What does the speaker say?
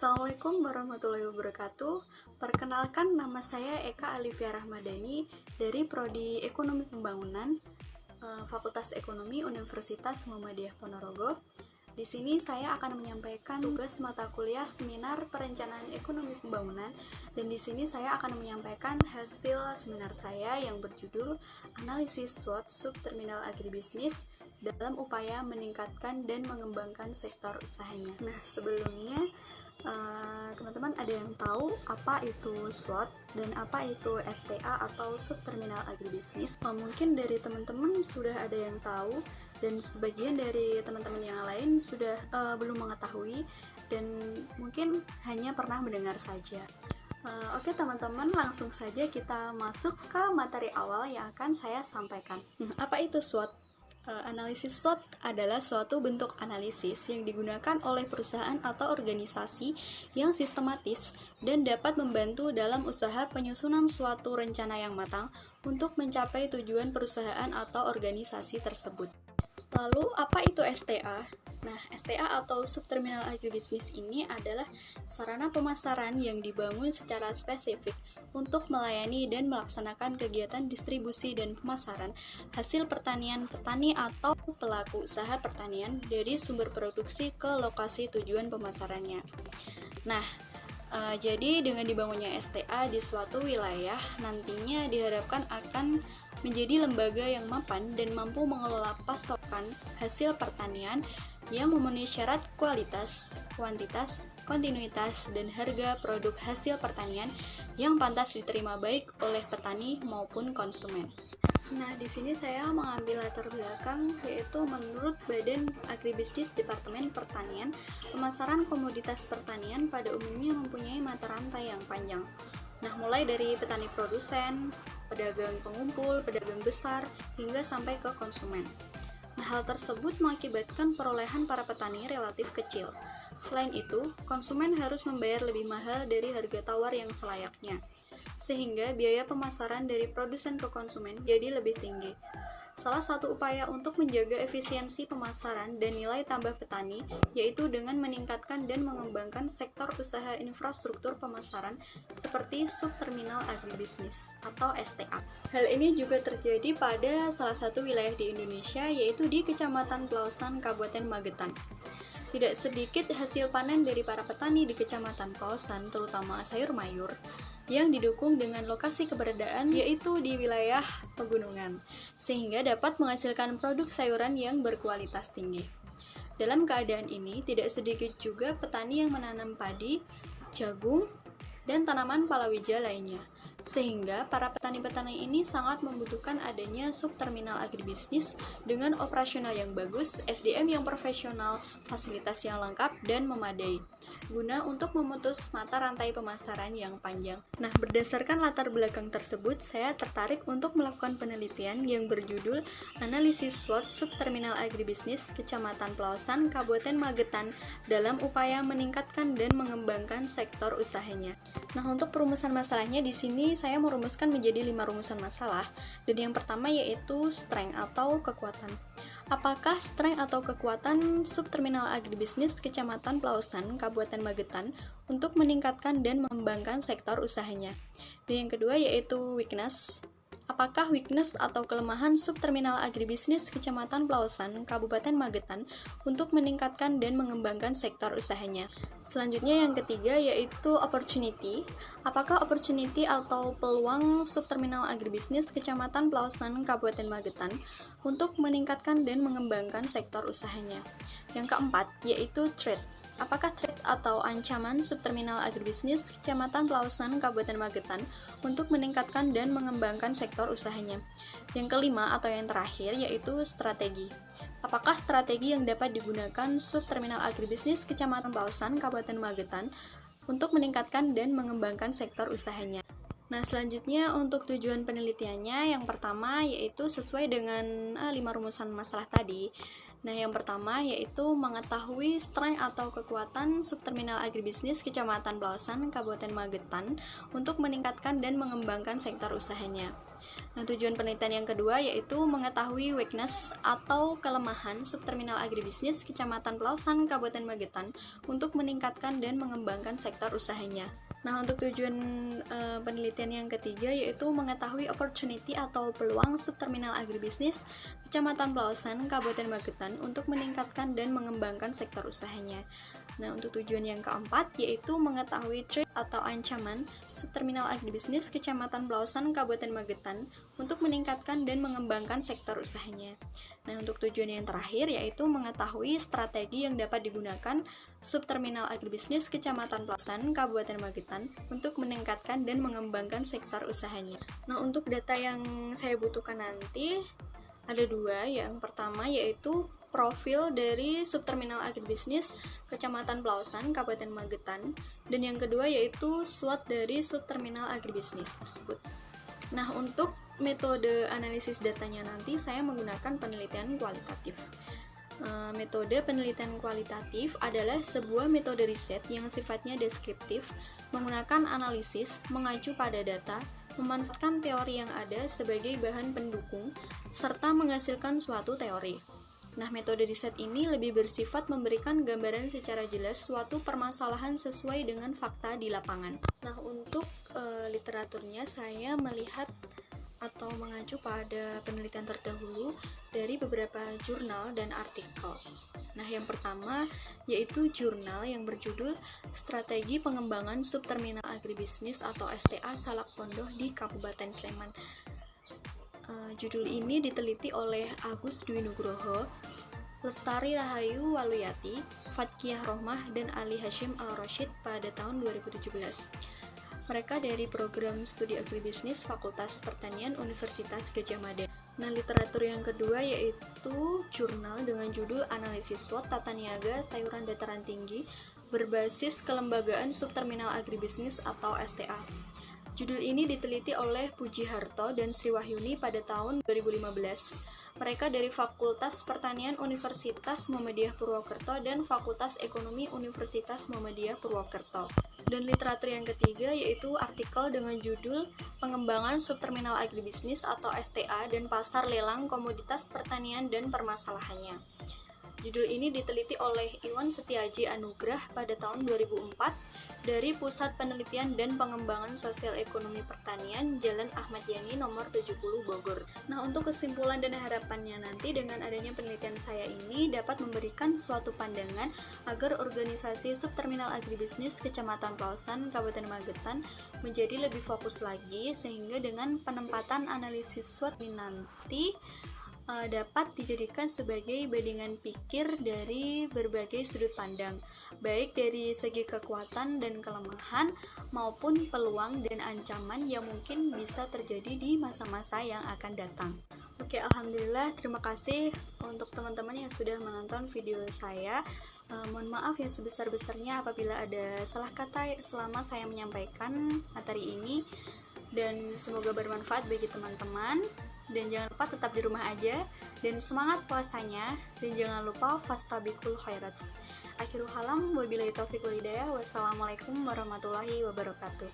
Assalamualaikum warahmatullahi wabarakatuh. Perkenalkan, nama saya Eka Alivia Rahmadani dari Prodi Ekonomi Pembangunan, Fakultas Ekonomi Universitas Muhammadiyah Ponorogo. Di sini saya akan menyampaikan tugas mata kuliah Seminar Perencanaan Ekonomi Pembangunan, dan di sini saya akan menyampaikan hasil seminar saya yang berjudul Analisis SWOT Subterminal Agribisnis dalam upaya meningkatkan dan mengembangkan sektor usahanya. Nah, sebelumnya teman-teman ada yang tahu apa itu SWOT dan apa itu STA atau Subterminal Agribisnis? Mungkin dari teman-teman sudah ada yang tahu, dan sebagian dari teman-teman yang lain sudah belum mengetahui dan mungkin hanya pernah mendengar saja. Oke teman-teman, langsung saja kita masuk ke materi awal yang akan saya sampaikan. Apa itu SWOT? Analisis SWOT adalah suatu bentuk analisis yang digunakan oleh perusahaan atau organisasi yang sistematis dan dapat membantu dalam usaha penyusunan suatu rencana yang matang untuk mencapai tujuan perusahaan atau organisasi tersebut. Lalu, apa itu STA? Nah, STA atau Subterminal Agribisnis ini adalah sarana pemasaran yang dibangun secara spesifik untuk melayani dan melaksanakan kegiatan distribusi dan pemasaran hasil pertanian petani atau pelaku usaha pertanian dari sumber produksi ke lokasi tujuan pemasarannya. Nah, jadi dengan dibangunnya STA di suatu wilayah, nantinya diharapkan akan menjadi lembaga yang mapan dan mampu mengelola pasokan hasil pertanian yang memenuhi syarat kualitas, kuantitas, kontinuitas, dan harga produk hasil pertanian yang pantas diterima baik oleh petani maupun konsumen. Nah, di sini saya mengambil latar belakang, yaitu menurut Badan Agribisnis Departemen Pertanian, pemasaran komoditas pertanian pada umumnya mempunyai mata rantai yang panjang. Nah, mulai dari petani produsen, pedagang pengumpul, pedagang besar, hingga sampai ke konsumen. Nah, hal tersebut mengakibatkan perolehan para petani relatif kecil. Selain itu, konsumen harus membayar lebih mahal dari harga tawar yang selayaknya, sehingga biaya pemasaran dari produsen ke konsumen jadi lebih tinggi. Salah satu upaya untuk menjaga efisiensi pemasaran dan nilai tambah petani yaitu dengan meningkatkan dan mengembangkan sektor usaha infrastruktur pemasaran seperti subterminal agribisnis atau STA. Hal ini juga terjadi pada salah satu wilayah di Indonesia, yaitu di Kecamatan Pelausan, Kabupaten Magetan. Tidak sedikit hasil panen dari para petani di Kecamatan Pelausan, terutama sayur mayur, yang didukung dengan lokasi keberadaan yaitu di wilayah pegunungan, sehingga dapat menghasilkan produk sayuran yang berkualitas tinggi. Dalam keadaan ini, tidak sedikit juga petani yang menanam padi, jagung, dan tanaman palawija lainnya, sehingga para petani-petani ini sangat membutuhkan adanya subterminal agribisnis dengan operasional yang bagus, SDM yang profesional, fasilitas yang lengkap dan memadai, guna untuk memutus mata rantai pemasaran yang panjang. Nah, berdasarkan latar belakang tersebut, saya tertarik untuk melakukan penelitian yang berjudul Analisis SWOT Subterminal Agribisnis Kecamatan Pelausan, Kabupaten Magetan dalam upaya meningkatkan dan mengembangkan sektor usahanya. Nah, untuk perumusan masalahnya di sini saya merumuskan menjadi 5 rumusan masalah, dan yang pertama yaitu strength atau kekuatan. Apakah strength atau kekuatan subterminal agribisnis Kecamatan Pelausan, Kabupaten Magetan untuk meningkatkan dan mengembangkan sektor usahanya? Dan yang kedua yaitu weakness. Apakah weakness atau kelemahan subterminal agribisnis Kecamatan Pelausan, Kabupaten Magetan untuk meningkatkan dan mengembangkan sektor usahanya? Selanjutnya yang ketiga yaitu opportunity. Apakah opportunity atau peluang subterminal agribisnis Kecamatan Pelausan, Kabupaten Magetan untuk meningkatkan dan mengembangkan sektor usahanya? Yang keempat yaitu threat. Apakah threat atau ancaman subterminal agribisnis Kecamatan Pelausan, Kabupaten Magetan untuk meningkatkan dan mengembangkan sektor usahanya? Yang kelima atau yang terakhir yaitu strategi. Apakah strategi yang dapat digunakan subterminal agribisnis Kecamatan Pelausan, Kabupaten Magetan untuk meningkatkan dan mengembangkan sektor usahanya? Nah, selanjutnya untuk tujuan penelitiannya, yang pertama yaitu sesuai dengan 5 rumusan masalah tadi. Nah, yang pertama yaitu mengetahui strength atau kekuatan subterminal agribisnis Kecamatan Blaosan, Kabupaten Magetan untuk meningkatkan dan mengembangkan sektor usahanya. Nah, tujuan penelitian yang kedua yaitu mengetahui weakness atau kelemahan subterminal agribisnis Kecamatan Blaosan, Kabupaten Magetan untuk meningkatkan dan mengembangkan sektor usahanya. Nah, untuk tujuan penelitian yang ketiga yaitu mengetahui opportunity atau peluang subterminal agribisnis Kecamatan Blaosan, Kabupaten Magetan untuk meningkatkan dan mengembangkan sektor usahanya. Nah, untuk tujuan yang keempat yaitu mengetahui threat atau ancaman subterminal agribisnis Kecamatan Blaosan, Kabupaten Magetan untuk meningkatkan dan mengembangkan sektor usahanya. Nah, untuk tujuan yang terakhir yaitu mengetahui strategi yang dapat digunakan subterminal agribisnis Kecamatan Blaosan, Kabupaten Magetan untuk meningkatkan dan mengembangkan sektor usahanya. Nah, untuk data yang saya butuhkan nanti ada dua. Yang pertama yaitu profil dari subterminal agribisnis Kecamatan Blaosan, Kabupaten Magetan, dan yang kedua yaitu SWOT dari subterminal agribisnis tersebut. Nah, untuk metode analisis datanya nanti saya menggunakan penelitian kualitatif. Metode penelitian kualitatif adalah sebuah metode riset yang sifatnya deskriptif, menggunakan analisis, mengacu pada data, memanfaatkan teori yang ada sebagai bahan pendukung, serta menghasilkan suatu teori. Nah, metode riset ini lebih bersifat memberikan gambaran secara jelas suatu permasalahan sesuai dengan fakta di lapangan. Nah, untuk literaturnya saya melihat atau mengacu pada penelitian terdahulu dari beberapa jurnal dan artikel. Nah, yang pertama yaitu jurnal yang berjudul Strategi Pengembangan Subterminal Agribisnis atau STA Salak Pondoh di Kabupaten Sleman. Judul ini diteliti oleh Agus Dwi Nugroho, Lestari Rahayu Waluyati, Fatkiah Rohmah, dan Ali Hashim Al-Rashid pada tahun 2017. Mereka dari program studi agribisnis Fakultas Pertanian Universitas Gadjah Mada. Nah, literatur yang kedua yaitu jurnal dengan judul Analisis SWOT Tata Niaga Sayuran Dataran Tinggi berbasis kelembagaan subterminal agribisnis atau STA. Judul ini diteliti oleh Puji Harto dan Sri Wahyuni pada tahun 2015. Mereka dari Fakultas Pertanian Universitas Muhammadiyah Purwokerto dan Fakultas Ekonomi Universitas Muhammadiyah Purwokerto. Dan literatur yang ketiga yaitu artikel dengan judul Pengembangan Subterminal Agribisnis atau STA dan Pasar Lelang Komoditas Pertanian dan Permasalahannya. Judul ini diteliti oleh Iwan Setiaji Anugrah pada tahun 2004 dari Pusat Penelitian dan Pengembangan Sosial Ekonomi Pertanian Jalan Ahmad Yani nomor 70 Bogor. Nah, untuk kesimpulan dan harapannya nanti dengan adanya penelitian saya ini dapat memberikan suatu pandangan agar organisasi subterminal agribisnis Kecamatan Blaosan, Kabupaten Magetan menjadi lebih fokus lagi sehingga dengan penempatan analisis SWOT ini nanti dapat dijadikan sebagai bandingan pikir dari berbagai sudut pandang, baik dari segi kekuatan dan kelemahan maupun peluang dan ancaman yang mungkin bisa terjadi di masa-masa yang akan datang. Oke, alhamdulillah, terima kasih untuk teman-teman yang sudah menonton video saya. Mohon maaf yang sebesar-besarnya apabila ada salah kata selama saya menyampaikan materi ini, dan semoga bermanfaat bagi teman-teman. Dan jangan lupa tetap di rumah aja dan semangat puasanya, dan jangan lupa fastabiqul khairats. Akhirul kalam, wabillahi taufiq wal hidayah. Wassalamualaikum warahmatullahi wabarakatuh.